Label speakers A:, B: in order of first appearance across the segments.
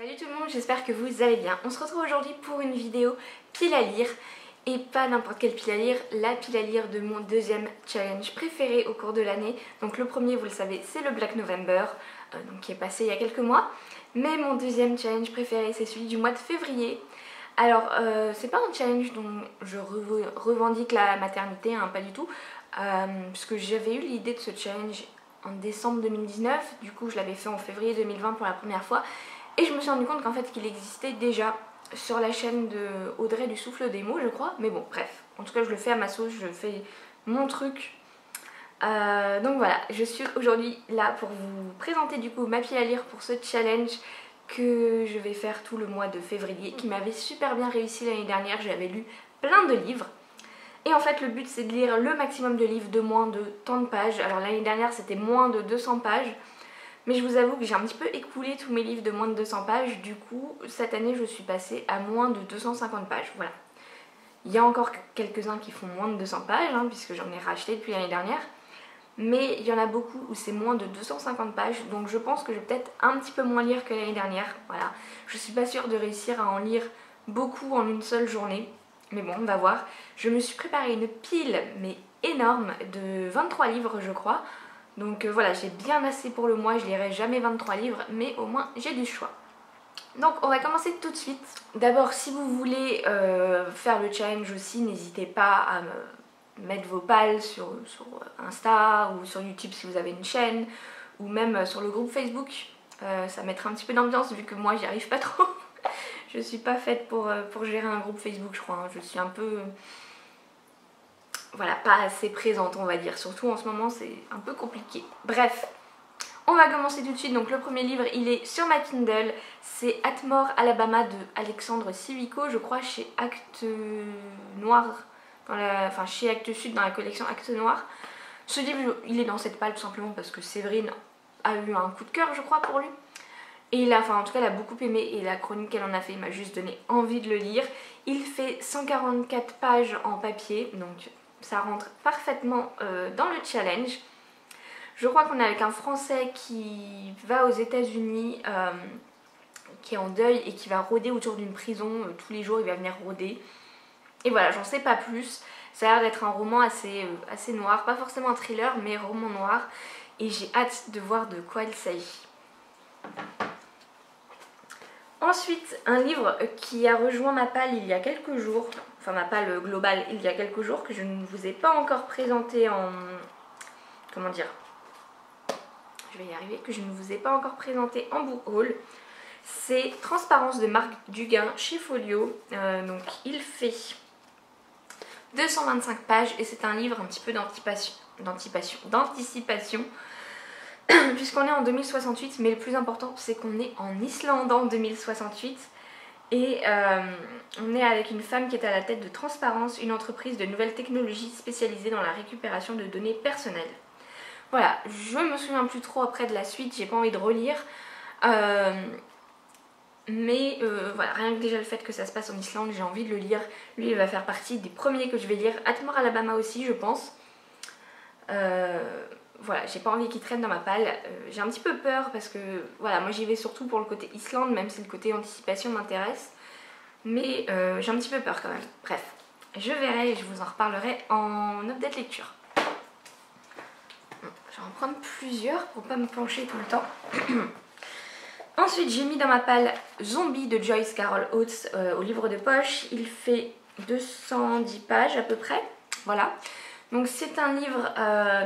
A: Salut tout le monde, j'espère que vous allez bien. On se retrouve aujourd'hui pour une vidéo pile à lire. Et pas n'importe quelle pile à lire, la pile à lire de mon deuxième challenge préféré au cours de l'année. Donc le premier, vous le savez, c'est le Black November, qui est passé il y a quelques mois. Mais mon deuxième challenge préféré, c'est celui du mois de février. Alors, c'est pas un challenge dont je revendique la maternité, hein, pas du tout. Puisque j'avais eu l'idée de ce challenge en décembre 2019. Du coup, je l'avais fait en février 2020 pour la première fois. Et je me suis rendu compte qu'en fait qu'il existait déjà sur la chaîne de Audrey du Souffle des Mots, je crois. Mais bon, bref. En tout cas, je le fais à ma sauce, je fais mon truc. Donc voilà, je suis aujourd'hui là pour vous présenter du coup ma pile à lire pour ce challenge que je vais faire tout le mois de février, qui m'avait super bien réussi l'année dernière. J'avais lu plein de livres. Et en fait, le but, c'est de lire le maximum de livres de moins de tant de pages. Alors l'année dernière, c'était moins de 200 pages. Mais je vous avoue que j'ai un petit peu écoulé tous mes livres de moins de 200 pages. Du coup, cette année, je suis passée à moins de 250 pages. Voilà. Il y a encore quelques-uns qui font moins de 200 pages, hein, puisque j'en ai racheté depuis l'année dernière. Mais il y en a beaucoup où c'est moins de 250 pages. Donc je pense que je vais peut-être un petit peu moins lire que l'année dernière. Voilà. Je suis pas sûre de réussir à en lire beaucoup en une seule journée. Mais bon, on va voir. Je me suis préparé une pile, mais énorme, de 23 livres, je crois. Donc voilà, j'ai bien assez pour le mois, je lirai jamais 23 livres, mais au moins j'ai du choix. Donc on va commencer tout de suite. D'abord, si vous voulez faire le challenge aussi, n'hésitez pas à mettre vos pals sur Insta ou sur YouTube si vous avez une chaîne, ou même sur le groupe Facebook. Ça mettra un petit peu d'ambiance vu que moi j'y arrive pas trop. Je suis pas faite pour gérer un groupe Facebook, je crois. Je suis un peu... voilà, pas assez présente, on va dire. Surtout en ce moment, c'est un peu compliqué. Bref, on va commencer tout de suite. Donc le premier livre, il est sur ma Kindle. C'est Atmore, Alabama de Alexandre Civico, je crois chez Actes Noir, enfin chez Actes Sud dans la collection Actes Noir. Ce livre, il est dans cette palle tout simplement parce que Séverine a eu un coup de cœur, je crois, pour lui. Et il a, enfin en tout cas, elle a beaucoup aimé et la chronique qu'elle en a fait m'a juste donné envie de le lire. Il fait 144 pages en papier, donc ça rentre parfaitement dans le challenge. Je crois qu'on est avec un Français qui va aux États-Unis, qui est en deuil et qui va rôder autour d'une prison. Tous les jours, il va venir rôder. Et voilà, j'en sais pas plus. Ça a l'air d'être un roman assez noir, pas forcément un thriller, mais roman noir. Et j'ai hâte de voir de quoi il s'agit. Ensuite, un livre qui a rejoint ma palle il y a quelques jours, enfin ma palle globale il y a quelques jours, que je ne vous ai pas encore présenté en... comment dire, je vais y arriver, que je ne vous ai pas encore présenté en book haul. C'est Transparence de Marc Duguin chez Folio. Donc il fait 225 pages et c'est un livre un petit peu d'anticipation. Puisqu'on est en 2068, mais le plus important c'est qu'on est en Islande en 2068 et on est avec une femme qui est à la tête de Transparence, une entreprise de nouvelles technologies spécialisée dans la récupération de données personnelles. Voilà, je me souviens plus trop après de la suite, j'ai pas envie de relire, mais voilà, rien que déjà le fait que ça se passe en Islande, j'ai envie de le lire. Lui il va faire partie des premiers que je vais lire. Atmore, Alabama aussi je pense. Voilà, j'ai pas envie qu'il traîne dans ma palle. J'ai un petit peu peur parce que voilà, moi j'y vais surtout pour le côté Islande, même si le côté anticipation m'intéresse. Mais j'ai un petit peu peur quand même. Bref, je verrai et je vous en reparlerai en update lecture. Je vais en prendre plusieurs pour pas me plancher tout le temps. Ensuite, j'ai mis dans ma palle Zombie de Joyce Carol Oates au livre de poche. Il fait 210 pages à peu près. Voilà. Donc c'est un livre,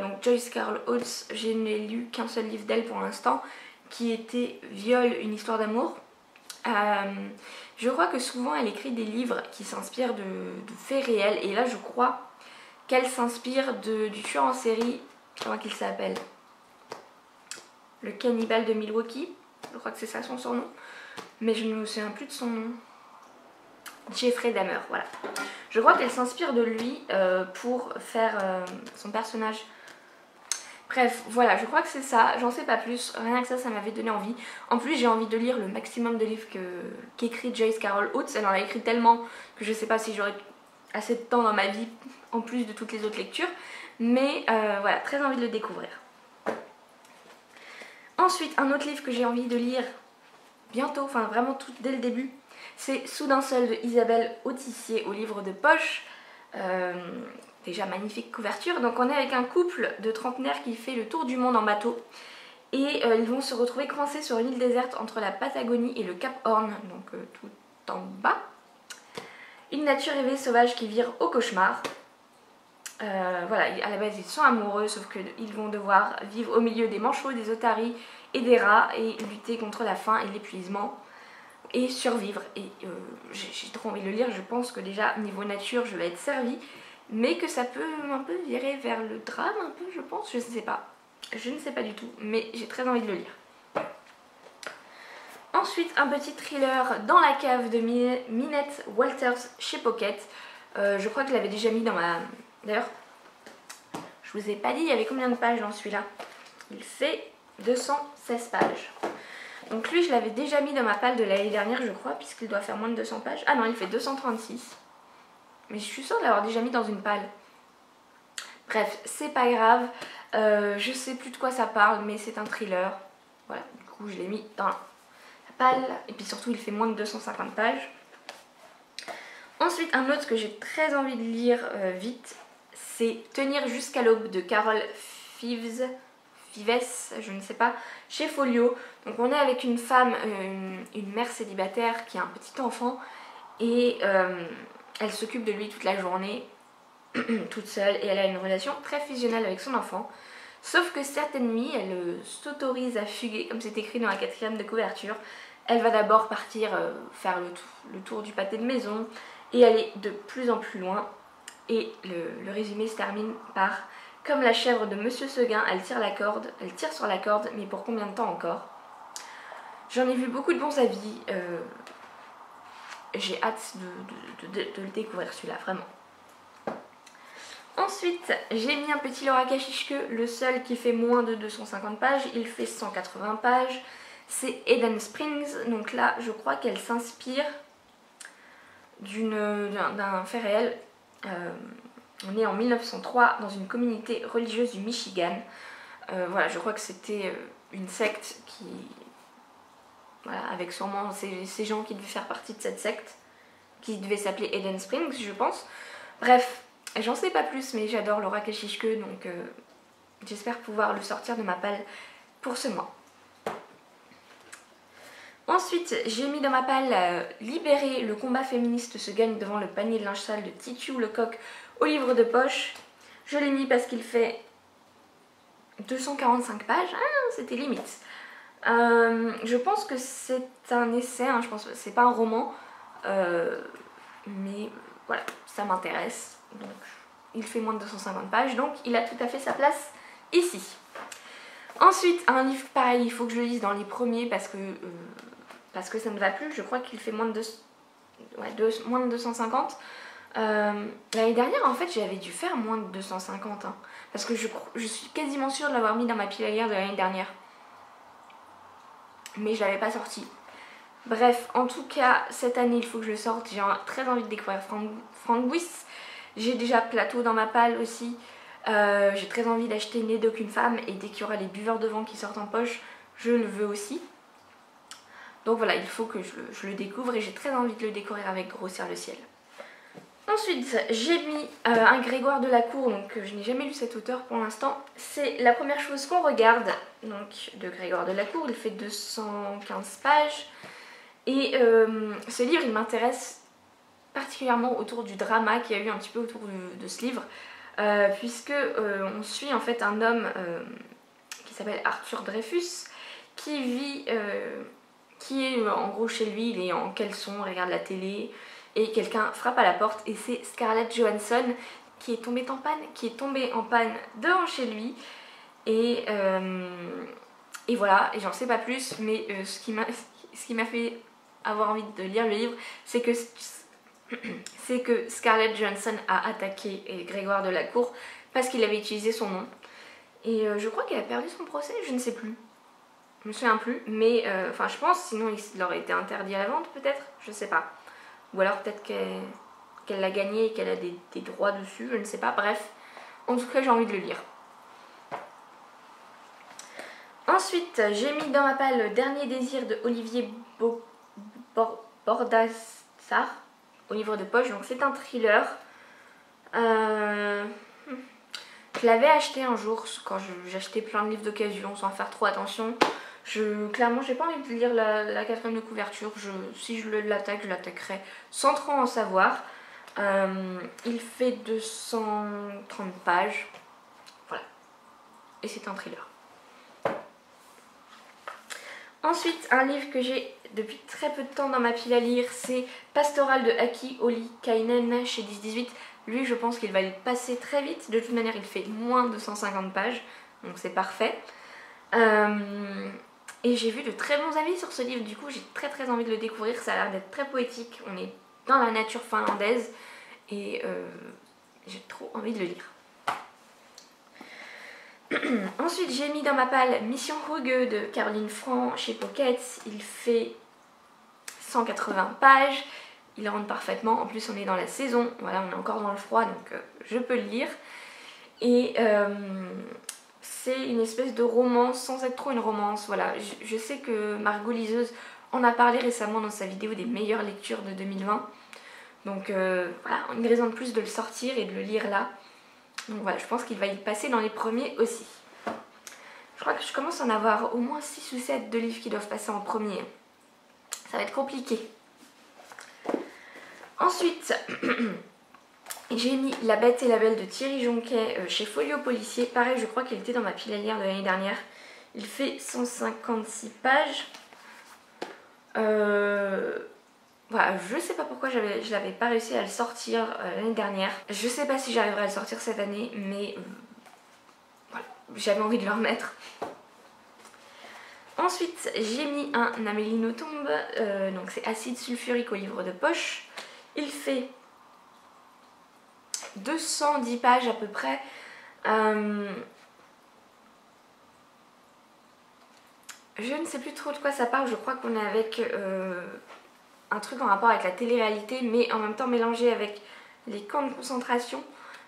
A: donc Joyce Carol Oates, je n'ai lu qu'un seul livre d'elle pour l'instant, qui était Viol, une histoire d'amour. Je crois que souvent elle écrit des livres qui s'inspirent de faits réels, et là je crois qu'elle s'inspire du tueur en série, comment qu'il s'appelle, le cannibale de Milwaukee, je crois que c'est ça son surnom, mais je ne me souviens plus de son nom. Jeffrey Dahmer, voilà. Je crois qu'elle s'inspire de lui pour faire son personnage. Bref, voilà, je crois que c'est ça, j'en sais pas plus, rien que ça m'avait donné envie. En plus, j'ai envie de lire le maximum de livres qu'écrit Joyce Carol Oates. Elle en a écrit tellement que je sais pas si j'aurai assez de temps dans ma vie, en plus de toutes les autres lectures. Mais voilà, très envie de le découvrir. Ensuite, un autre livre que j'ai envie de lire, bientôt, enfin vraiment tout dès le début. C'est Soudain seul de Isabelle Autissier au livre de poche. Déjà magnifique couverture. Donc on est avec un couple de trentenaires qui fait le tour du monde en bateau. Et ils vont se retrouver coincés sur une île déserte entre la Patagonie et le Cap Horn, donc tout en bas. Une nature rêvée sauvage qui vire au cauchemar. Voilà, à la base ils sont amoureux, sauf qu'ils vont devoir vivre au milieu des manchots, des otaries et des rats et lutter contre la faim et l'épuisement et survivre. Et j'ai trop envie de le lire, je pense que déjà niveau nature je vais être servie, mais que ça peut un peu virer vers le drame un peu, je pense, je ne sais pas. Je ne sais pas du tout, mais j'ai très envie de le lire. Ensuite, un petit thriller Dans la cave de Minette Walters chez Pocket. Je crois que je l'avais déjà mis dans ma... D'ailleurs, je vous ai pas dit il y avait combien de pages dans celui-là. Il fait 216 pages. Donc lui, je l'avais déjà mis dans ma palle de l'année dernière, je crois, puisqu'il doit faire moins de 200 pages. Ah non, il fait 236. Mais je suis sûre de l'avoir déjà mis dans une palle. Bref, c'est pas grave. Je sais plus de quoi ça parle, mais c'est un thriller. Voilà, du coup je l'ai mis dans la palle. Et puis surtout il fait moins de 250 pages. Ensuite un autre que j'ai très envie de lire vite, c'est Tenir jusqu'à l'aube de Carole Fives, je ne sais pas, chez Folio. Donc on est avec une femme, une mère célibataire qui a un petit enfant. Et elle s'occupe de lui toute la journée. Toute seule, et elle a une relation très fusionnelle avec son enfant, sauf que certaines nuits elle s'autorise à fuguer, comme c'est écrit dans la 4e de couverture. Elle va d'abord partir faire le tour du pâté de maison et aller de plus en plus loin, et le résumé se termine par: comme la chèvre de Monsieur Seguin, elle tire sur la corde, mais pour combien de temps encore? J'en ai vu beaucoup de bons avis, j'ai hâte de le découvrir celui-là, vraiment. Ensuite, j'ai mis un petit Laura Kashishke, le seul qui fait moins de 250 pages, il fait 180 pages. C'est Eden Springs, donc là je crois qu'elle s'inspire d'un fait réel. On est en 1903 dans une communauté religieuse du Michigan. Voilà, je crois que c'était une secte qui... Voilà, avec sûrement ces gens qui devaient faire partie de cette secte, qui devait s'appeler Eden Springs, je pense. Bref. J'en sais pas plus, mais j'adore Laura Kashishke, donc j'espère pouvoir le sortir de ma palle pour ce mois. Ensuite, j'ai mis dans ma palle Libérer, le combat féministe se gagne devant le panier de linge sale de Titu Lecoq au livre de poche. Je l'ai mis parce qu'il fait 245 pages, ah, c'était limite. Je pense que c'est un essai, hein, je pense que c'est pas un roman, mais voilà, ça m'intéresse. Donc il fait moins de 250 pages, donc il a tout à fait sa place ici. Ensuite, un livre pareil, il faut que je le lise dans les premiers parce que ça ne va plus. Je crois qu'il fait moins de 250. L'année dernière, en fait, j'avais dû faire moins de 250. Hein, parce que je suis quasiment sûre de l'avoir mis dans ma pile à lire de l'année dernière. Mais je l'avais pas sorti. Bref, en tout cas, cette année, il faut que je le sorte. J'ai très envie de découvrir Frank Buis. J'ai déjà Plateau dans ma palle aussi. J'ai très envie d'acheter Né d'aucune femme, et dès qu'il y aura les buveurs de vent qui sortent en poche, je le veux aussi. Donc voilà, il faut que je le découvre, et j'ai très envie de le découvrir avec Grossir le ciel. Ensuite, j'ai mis un Grégoire de la Cour, donc je n'ai jamais lu cet auteur pour l'instant. C'est La première chose qu'on regarde, donc de Grégoire de la Cour. Il fait 215 pages. Et ce livre, il m'intéresse particulièrement autour du drama qu'il y a eu un petit peu autour de ce livre, puisque on suit en fait un homme qui s'appelle Arthur Dreyfus, qui est en gros chez lui, il est en caleçon, il regarde la télé, et quelqu'un frappe à la porte, et c'est Scarlett Johansson qui est tombée en panne devant chez lui, et voilà, et j'en sais pas plus, mais ce qui m'a fait avoir envie de lire le livre, c'est que Scarlett Johansson a attaqué Grégoire de la Cour parce qu'il avait utilisé son nom. Et je crois qu'elle a perdu son procès, je ne sais plus. Je me souviens plus, mais enfin je pense, sinon il aurait été interdit à la vente peut-être, je sais pas. Ou alors peut-être qu'elle l'a gagné et qu'elle a des droits dessus, je ne sais pas, bref. En tout cas j'ai envie de le lire. Ensuite, j'ai mis dans ma palle Le Dernier Désir de Olivier Bordassar au livre de poche. Donc c'est un thriller. Je l'avais acheté un jour quand j'achetais plein de livres d'occasion sans faire trop attention. Clairement, j'ai pas envie de lire la quatrième de couverture. Si je l'attaque, je l'attaquerai sans trop en savoir. Il fait 230 pages. Voilà. Et c'est un thriller. Ensuite, un livre que j'ai depuis très peu de temps dans ma pile à lire, c'est Pastoral de Aki Ollikainen chez 10-18. Lui, je pense qu'il va y passer très vite. De toute manière, il fait moins de 150 pages, donc c'est parfait. Et j'ai vu de très bons avis sur ce livre, du coup j'ai très envie de le découvrir. Ça a l'air d'être très poétique, on est dans la nature finlandaise et j'ai trop envie de le lire. Ensuite, j'ai mis dans ma palle Mission Hugge de Caroline Franc chez Pocket. Il fait 180 pages, il rentre parfaitement. En plus, on est dans la saison, voilà, on est encore dans le froid, donc je peux le lire. Et c'est une espèce de romance sans être trop une romance. Voilà, je sais que Margot Liseuse en a parlé récemment dans sa vidéo des meilleures lectures de 2020. Donc voilà, une raison de plus de le sortir et de le lire là. Donc voilà, je pense qu'il va y passer dans les premiers aussi. Je crois que je commence à en avoir au moins 6 ou 7 de livres qui doivent passer en premier. Ça va être compliqué. Ensuite, j'ai mis La Bête et la Belle de Thierry Jonquet chez Folio Policier. Pareil, je crois qu'il était dans ma pile à lire de l'année dernière. Il fait 156 pages. Voilà, je sais pas pourquoi je l'avais pas réussi à le sortir l'année dernière. Je sais pas si j'arriverai à le sortir cette année, mais voilà, j'avais envie de le remettre. Ensuite, j'ai mis un Amélie Nothomb, donc c'est Acide sulfurique au livre de poche. Il fait 210 pages à peu près. Je ne sais plus trop de quoi ça parle, je crois qu'on est avec un truc en rapport avec la télé-réalité, mais en même temps mélangé avec les camps de concentration.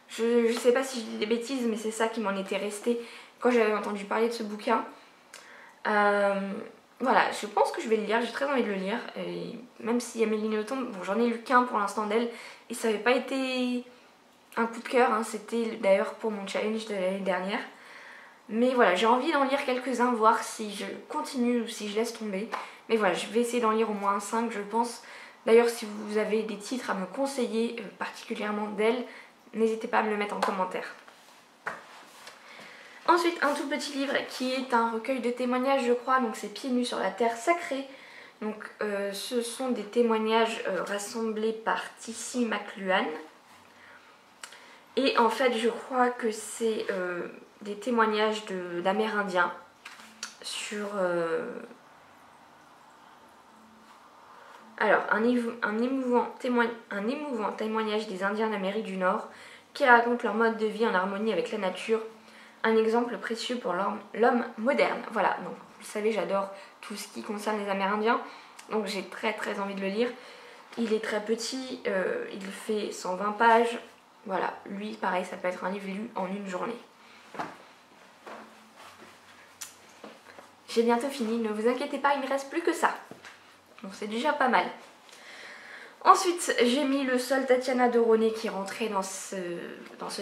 A: Je sais pas si je dis des bêtises, mais c'est ça qui m'en était resté quand j'avais entendu parler de ce bouquin. Voilà, je pense que je vais le lire, j'ai très envie de le lire. Et même si Amélie Nothomb, bon, j'en ai lu qu'un pour l'instant d'elle, et ça n'avait pas été un coup de cœur, hein, c'était d'ailleurs pour mon challenge de l'année dernière. Mais voilà, j'ai envie d'en lire quelques-uns, voir si je continue ou si je laisse tomber. Mais voilà, je vais essayer d'en lire au moins 5, je pense. D'ailleurs, si vous avez des titres à me conseiller, particulièrement d'elle, n'hésitez pas à me le mettre en commentaire. Ensuite, un tout petit livre qui est un recueil de témoignages, je crois. Donc c'est Pieds nus sur la terre sacrée. Donc ce sont des témoignages rassemblés par Tissi McLuhan. Et en fait, je crois que c'est des témoignages d'Amérindiens sur... Alors, un émouvant témoignage des Indiens d'Amérique du Nord qui racontent leur mode de vie en harmonie avec la nature. Un exemple précieux pour l'homme moderne. Voilà, donc vous savez, j'adore tout ce qui concerne les Amérindiens. Donc j'ai très envie de le lire. Il est très petit, il fait 120 pages. Voilà, lui, pareil, ça peut être un livre lu en une journée. J'ai bientôt fini, ne vous inquiétez pas, il ne reste plus que ça. Donc c'est déjà pas mal. Ensuite, j'ai mis le seul Tatiana de René qui est rentré dans ce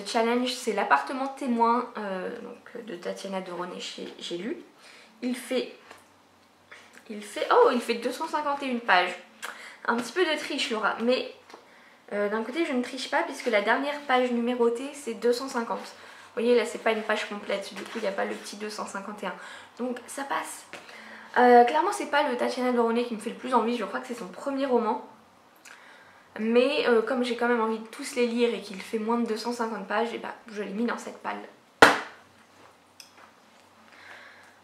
A: challenge. C'est l'appartement témoin donc, de Tatiana de René j'ai lu. Il fait 251 pages. Un petit peu de triche, Laura, mais d'un côté je ne triche pas puisque la dernière page numérotée c'est 250. Vous voyez là c'est pas une page complète, du coup il n'y a pas le petit 251. Donc ça passe. Clairement c'est pas le Tatiana de René qui me fait le plus envie, je crois que c'est son premier roman. Mais comme j'ai quand même envie de tous les lire et qu'il fait moins de 250 pages, et bah, je l'ai mis dans cette palle.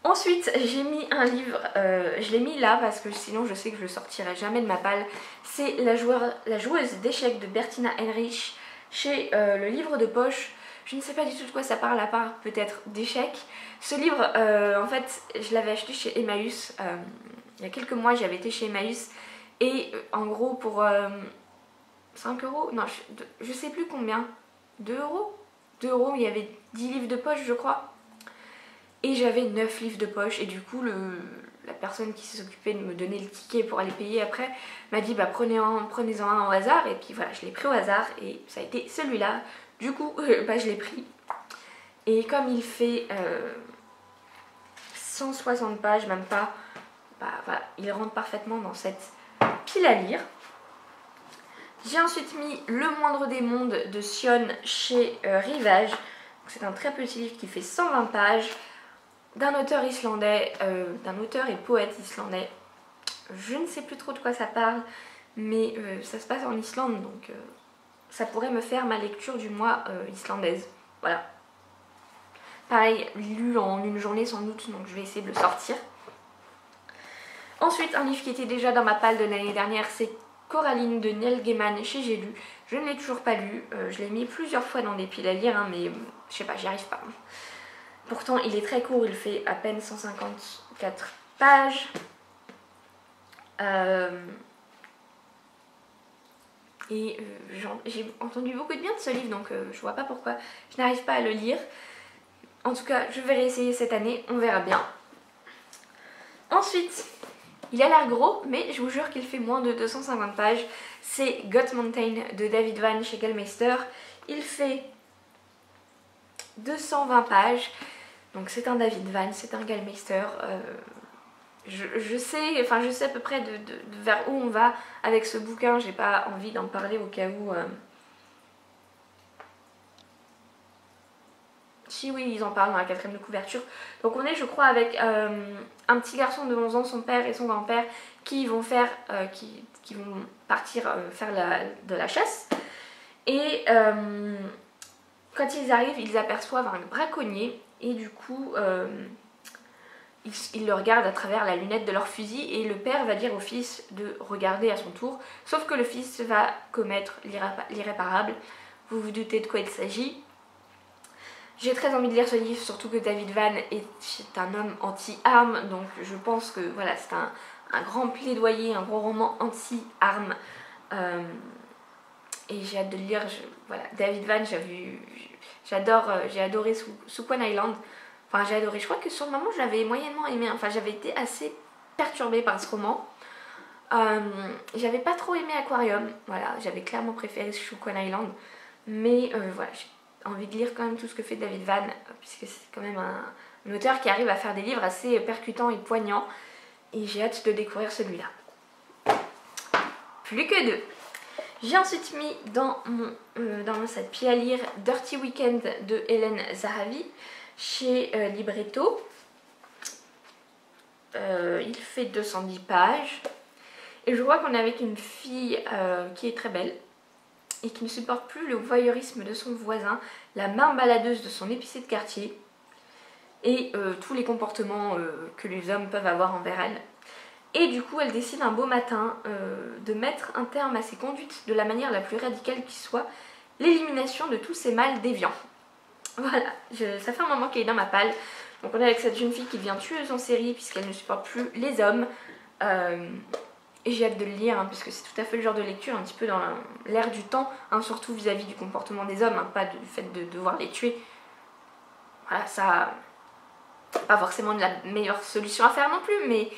A: Ensuite, j'ai mis un livre, je l'ai mis là parce que sinon je sais que je le sortirai jamais de ma palle. C'est la joueuse d'échecs de Bertina Heinrich chez le livre de poche. Je ne sais pas du tout de quoi ça parle à part peut-être d'échecs. Ce livre, en fait, je l'avais acheté chez Emmaüs. Il y a quelques mois, j'avais été chez Emmaüs. Et en gros, pour 5 €, non, je sais plus combien. 2 €. 2 €, il y avait 10 livres de poche, je crois. Et j'avais 9 livres de poche et du coup la personne qui s'est occupée de me donner le ticket pour aller payer après m'a dit bah prenez-en un au hasard, et puis voilà, je l'ai pris au hasard et ça a été celui-là. Du coup bah, je l'ai pris, et comme il fait 160 pages, même pas, bah voilà, il rentre parfaitement dans cette pile à lire. J'ai ensuite mis Le Moindre des Mondes de Sion chez Rivage. C'est un très petit livre qui fait 120 pages, d'un auteur islandais, d'un auteur et poète islandais. Je ne sais plus trop de quoi ça parle, mais ça se passe en Islande, donc ça pourrait me faire ma lecture du mois islandaise. Voilà. Pareil, lu en une journée sans doute, donc je vais essayer de le sortir. Ensuite, un livre qui était déjà dans ma palle de l'année dernière, c'est Coraline de Neil Gaiman chez J'ai lu. Je ne l'ai toujours pas lu, je l'ai mis plusieurs fois dans des piles à lire, hein, mais je sais pas, j'y arrive pas. Pourtant, il est très court, il fait à peine 154 pages. J'ai entendu beaucoup de bien de ce livre, donc je vois pas pourquoi je n'arrive pas à le lire. En tout cas, je vais réessayer cette année, on verra bien. Ensuite, il a l'air gros, mais je vous jure qu'il fait moins de 250 pages. C'est God Mountain de David Vann chez Gallmeister. Il fait 220 pages. Donc c'est un David Vann, c'est un Gallmeister. Je sais à peu près de vers où on va avec ce bouquin. J'ai pas envie d'en parler au cas où... Si oui, ils en parlent dans la 4e de couverture. Donc on est, je crois, avec un petit garçon de 11 ans, son père et son grand-père qui vont qui vont partir faire de la chasse. Et quand ils arrivent, ils aperçoivent un braconnier et du coup ils le regardent à travers la lunette de leur fusil, et le père va dire au fils de regarder à son tour, sauf que le fils va commettre l'irréparable. Vous vous doutez de quoi il s'agit. J'ai très envie de lire ce livre, surtout que David Vann est un homme anti-armes, donc je pense que voilà, c'est un grand plaidoyer, un gros roman anti-armes. Et j'ai hâte de le lire. Voilà, David Vann, j'ai adoré sous Quan Island. Enfin, j'ai adoré. Je crois que sur le moment, je l'avais moyennement aimé. Enfin, j'avais été assez perturbée par ce roman. J'avais pas trop aimé Aquarium. Voilà, j'avais clairement préféré sous Quan Island. Mais voilà, j'ai envie de lire quand même tout ce que fait David Vann, puisque c'est quand même un auteur qui arrive à faire des livres assez percutants et poignants. Et j'ai hâte de découvrir celui-là. Plus que deux. J'ai ensuite mis dans cette pile à lire Dirty Weekend de Hélène Zahavi chez Libretto. Il fait 210 pages. Et je vois qu'on est avec une fille qui est très belle et qui ne supporte plus le voyeurisme de son voisin, la main baladeuse de son épicier de quartier et tous les comportements que les hommes peuvent avoir envers elle. Et du coup, elle décide un beau matin de mettre un terme à ses conduites de la manière la plus radicale qui soit, l'élimination de tous ces mâles déviants. Voilà, ça fait un moment qu'elle est dans ma palle. Donc on est avec cette jeune fille qui devient tueuse en série puisqu'elle ne supporte plus les hommes. Et j'ai hâte de le lire, hein, parce que c'est tout à fait le genre de lecture un petit peu dans l'air du temps, hein, surtout vis-à-vis du comportement des hommes, hein, pas du fait de devoir les tuer. Voilà, ça... pas forcément de la meilleure solution à faire non plus, mais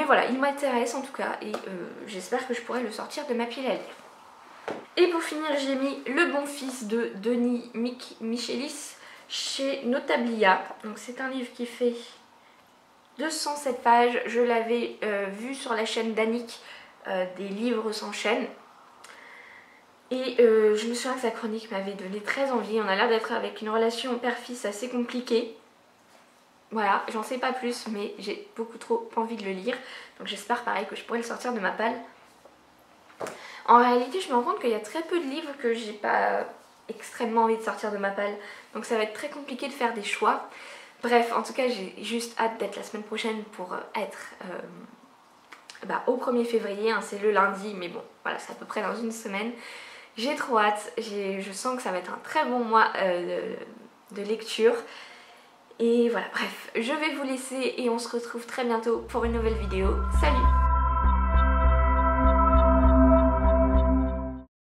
A: voilà, il m'intéresse en tout cas, et j'espère que je pourrai le sortir de ma pile à lire. Et pour finir, j'ai mis Le Bon Fils de Denis Michelis chez Notablia. Donc c'est un livre qui fait 207 pages. Je l'avais vu sur la chaîne d'Annick, des livres sans chaîne. Et je me souviens que sa chronique m'avait donné très envie. On a l'air d'être avec une relation père-fils assez compliquée. Voilà, j'en sais pas plus, mais j'ai beaucoup trop envie de le lire. Donc j'espère pareil que je pourrai le sortir de ma palle. En réalité, je me rends compte qu'il y a très peu de livres que j'ai pas extrêmement envie de sortir de ma palle. Donc ça va être très compliqué de faire des choix. Bref, en tout cas, j'ai juste hâte d'être la semaine prochaine pour être au 1er février. Hein, c'est le lundi, mais bon, voilà, c'est à peu près dans une semaine. J'ai trop hâte. Je sens que ça va être un très bon mois de lecture. Et voilà, bref, je vais vous laisser et on se retrouve très bientôt pour une nouvelle vidéo. Salut!